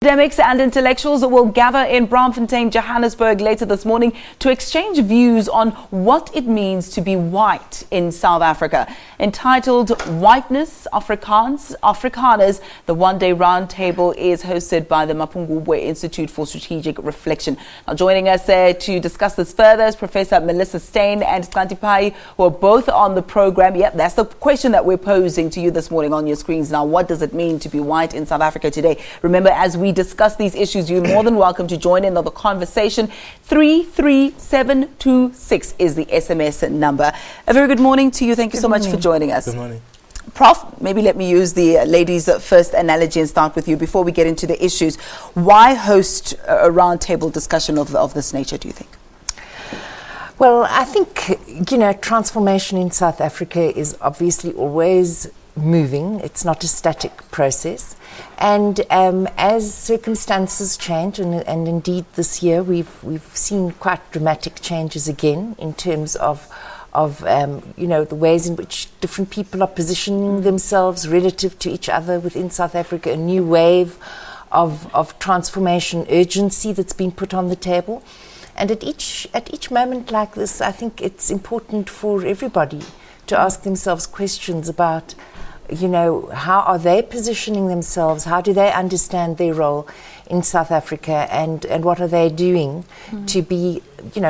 Academics and intellectuals will gather in Braamfontein Johannesburg later this morning to exchange views on what it means to be white in South Africa. Entitled Whiteness, Afrikaans, Afrikaners, the one-day roundtable is hosted by the Mapungubwe Institute for Strategic Reflection. Now, joining us to discuss this further is Professor Steyn and Xhanti Payi, who are both on the program. Yep, that's the question that we're posing to you this morning on your screens. Now, what does it mean to be white in South Africa today? Remember, as we discuss these issues, you're more than welcome to join in on the conversation. 33726 is the SMS number. A very good morning to you. Thank you so much for joining us. Good morning. Prof, maybe let me use the ladies' first analogy and start with you before we get into the issues. Why host a roundtable discussion of this nature, do you think? Well, I think, transformation in South Africa is obviously always moving. It's not a static process. And as circumstances change, and indeed this year we've seen quite dramatic changes again in terms of the ways in which different people are positioning themselves relative to each other within South Africa, a new wave of transformation urgency that's been put on the table. And at each moment like this, I think it's important for everybody to ask themselves questions about, how are they positioning themselves? How do they understand their role in South Africa, and what are they doing to be,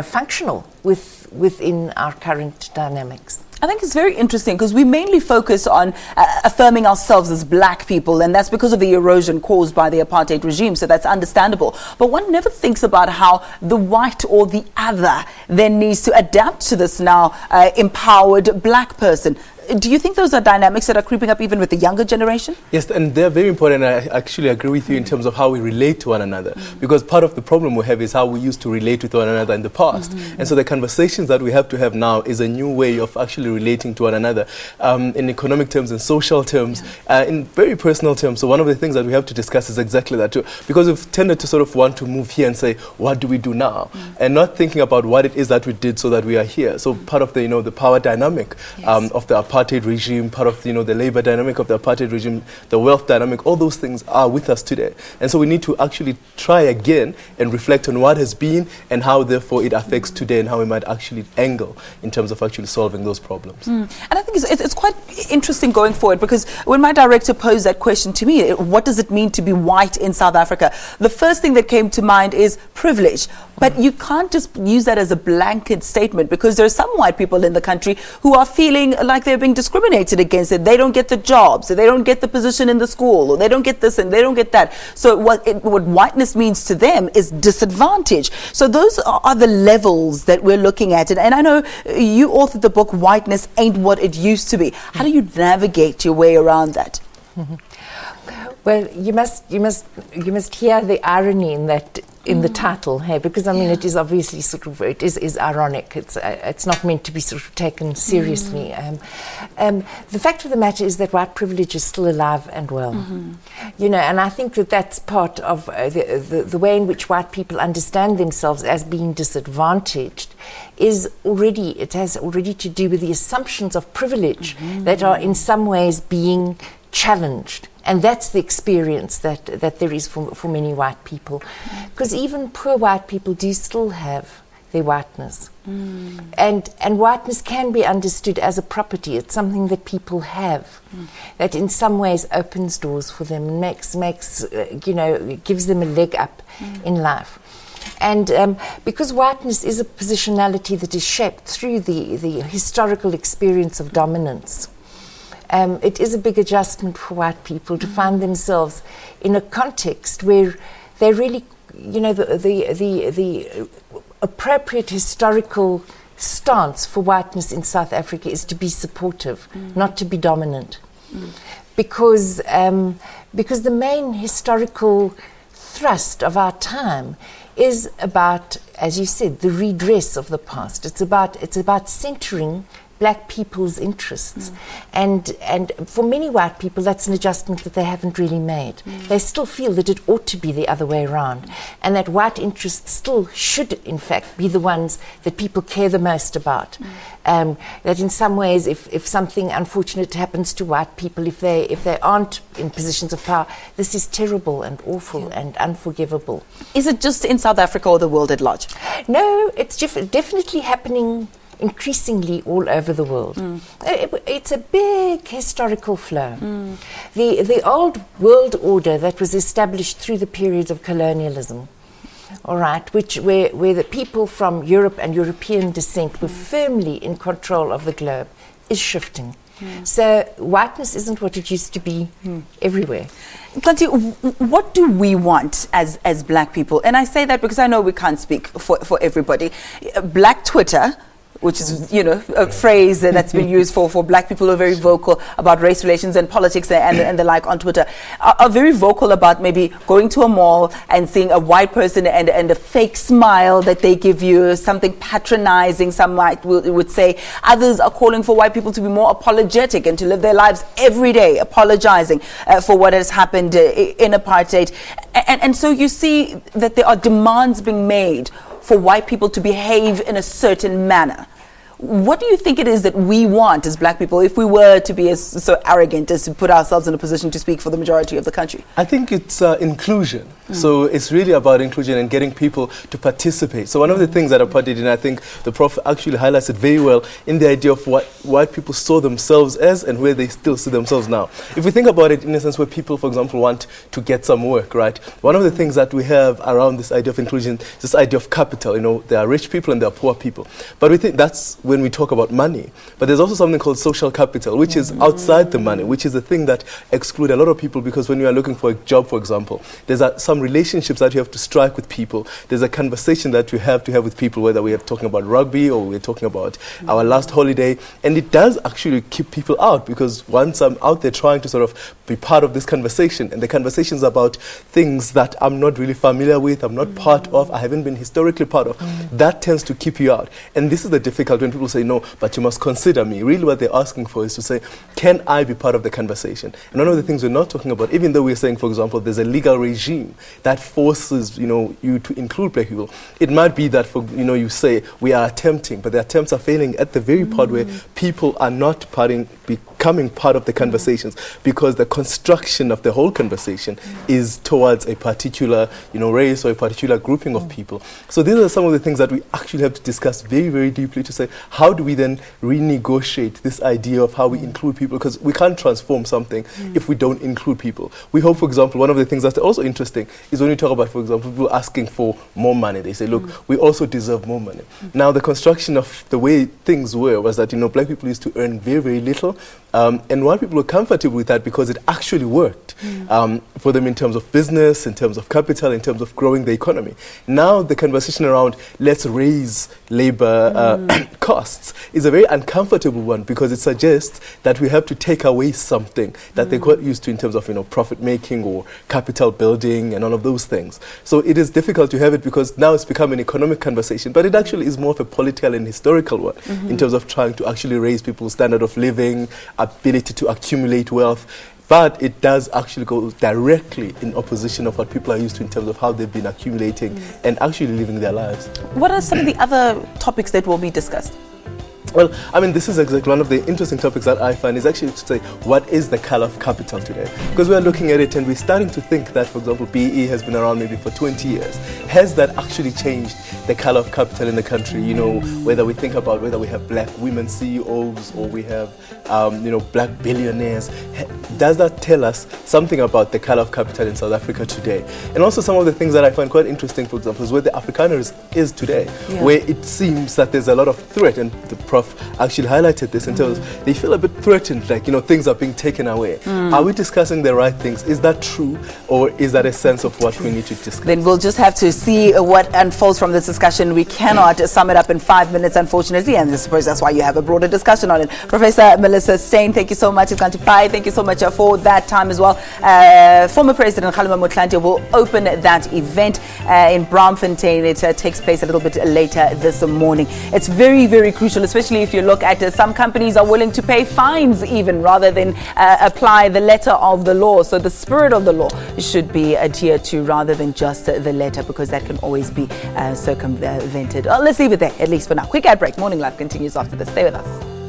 functional within our current dynamics? I think it's very interesting because we mainly focus on affirming ourselves as black people, and that's because of the erosion caused by the apartheid regime, so that's understandable. But one never thinks about how the white or the other then needs to adapt to this now empowered black person. Do you think those are dynamics that are creeping up even with the younger generation? Yes, and they're very important. I actually agree with you in terms of how we relate to one another, because part of the problem we have is how we used to relate with one another in the past. And so the conversations that we have to have now is a new way of actually relating to one another in economic terms, in social terms, in very personal terms. So one of the things that we have to discuss is exactly that too, because we've tended to sort of want to move here and say, what do we do now? And not thinking about what it is that we did so that we are here. So part of the, the power dynamic of the apartheid regime, part of the labor dynamic of the apartheid regime, the wealth dynamic, all those things are with us today. And so we need to actually try again and reflect on what has been and how therefore it affects today and how we might actually angle in terms of actually solving those problems. And I think it's quite interesting going forward, because when my director posed that question to me, what does it mean to be white in South Africa? The first thing that came to mind is privilege. But you can't just use that as a blanket statement, because there are some white people in the country who are feeling like they're being discriminated against. They don't get the jobs, they don't get the position in the school, or they don't get this and they don't get that. So what whiteness means to them is disadvantage. So those are the levels that we're looking at. And I know you authored the book, Whiteness Ain't What It Used to Be. How do you navigate your way around that? Well, you must hear the irony in that, in the title, hey, because it is obviously it is ironic. It's not meant to be sort of taken seriously. The fact of the matter is that white privilege is still alive and well. And I think that that's part of the way in which white people understand themselves as being disadvantaged. It has already to do with the assumptions of privilege that are in some ways being challenged. And that's the experience that there is for many white people. Because even poor white people do still have their whiteness. And whiteness can be understood as a property. It's something that people have, that in some ways opens doors for them and makes gives them a leg up in life. And because whiteness is a positionality that is shaped through the historical experience of dominance, it is a big adjustment for white people to find themselves in a context where they really, the appropriate historical stance for whiteness in South Africa is to be supportive, not to be dominant. Because the main historical thrust of our time is about, as you said, the redress of the past. It's about centering black people's interests. And for many white people, that's an adjustment that they haven't really made. They still feel that it ought to be the other way around, and that white interests still should, in fact, be the ones that people care the most about. That in some ways, if something unfortunate happens to white people, if they aren't in positions of power, this is terrible and awful and unforgivable. Is it just in South Africa or the world at large? No, it's definitely happening increasingly all over the world. It's a big historical flow. The old world order that was established through the periods of colonialism, all right, where the people from Europe and European descent were firmly in control of the globe, is shifting. So whiteness isn't what it used to be everywhere. Xhanti, what do we want as black people? And I say that because I know we can't speak for everybody. Black Twitter, which is, a phrase that's been used for black people who are very vocal about race relations and politics and the like on Twitter, are very vocal about maybe going to a mall and seeing a white person and a fake smile that they give you, something patronizing, some would say. Others are calling for white people to be more apologetic and to live their lives every day apologizing for what has happened in apartheid. And so you see that there are demands being made for white people to behave in a certain manner. What do you think it is that we want as black people if we were to be so arrogant as to put ourselves in a position to speak for the majority of the country? I think it's inclusion. So it's really about inclusion and getting people to participate. So one of the things that apartheid did, and I think the Prof actually highlights it very well in the idea of what white people saw themselves as and where they still see themselves now. If we think about it in a sense where people, for example, want to get some work, right? One of the things that we have around this idea of inclusion is this idea of capital. There are rich people and there are poor people. But we think that's when we talk about money. But there's also something called social capital, which is outside the money, which is the thing that excludes a lot of people, because when you are looking for a job, for example, there's some relationships that you have to strike with people. There's a conversation that you have to have with people, whether we are talking about rugby or we're talking about our last holiday. And it does actually keep people out, because once I'm out there trying to sort of be part of this conversation, and the conversation's about things that I'm not really familiar with, I'm not part of, I haven't been historically part of, that tends to keep you out. And this is the difficult when people say, no, but you must consider me. Really what they're asking for is to say, can I be part of the conversation? And one of the things we're not talking about, even though we're saying, for example, there's a legal regime that forces, you to include black people, it might be that, you say, we are attempting, but the attempts are failing at the very part where people are not becoming part of the conversations, because the construction of the whole conversation is towards a particular, race or a particular grouping of people. So these are some of the things that we actually have to discuss very, very deeply to say, how do we then renegotiate this idea of how we include people? Because we can't transform something if we don't include people. We hope, for example, one of the things that's also interesting is when we talk about, for example, people asking for more money. They say, look, we also deserve more money. Now, the construction of the way things was that, black people used to earn very, very little. And white people were comfortable with that because it actually worked for them in terms of business, in terms of capital, in terms of growing the economy. Now the conversation around let's raise labor costs is a very uncomfortable one, because it suggests that we have to take away something that they got used to in terms of profit making or capital building and all of those things. So it is difficult to have it, because now it's become an economic conversation, but it actually is more of a political and historical one in terms of trying to actually raise people's standard of living, ability to accumulate wealth. But it does actually go directly in opposition of what people are used to in terms of how they've been accumulating and actually living their lives. What are some of the other topics that will be discussed? Well, this is exactly one of the interesting topics that I find, is actually to say, what is the color of capital today? Because we are looking at it and we're starting to think that, for example, PE has been around maybe for 20 years. Has that actually changed the color of capital in the country? Whether we think about whether we have black women CEOs or we have, black billionaires. Does that tell us something about the color of capital in South Africa today? And also some of the things that I find quite interesting, for example, is where the Afrikaners is today, where it seems that there's a lot of threat, and the Prof actually highlighted this in terms of they feel a bit threatened, like, things are being taken away. Are we discussing the right things? Is that true, or is that a sense of what we need to discuss? Then we'll just have to see what unfolds from this discussion. We cannot sum it up in 5 minutes, unfortunately, and I suppose that's why you have a broader discussion on it. Professor Melissa Steyn, thank you so much. It's Payi, thank you so much for that time as well. Former President Xhanti will open that event in Braamfontein. It takes place a little bit later this morning. It's very, very crucial, especially especially if you look at it. Some companies are willing to pay fines even rather than apply the letter of the law. So the spirit of the law should be adhered to rather than just the letter, because that can always be circumvented. Let's leave it there, at least for now. Quick ad break. Morning Live continues after this. Stay with us.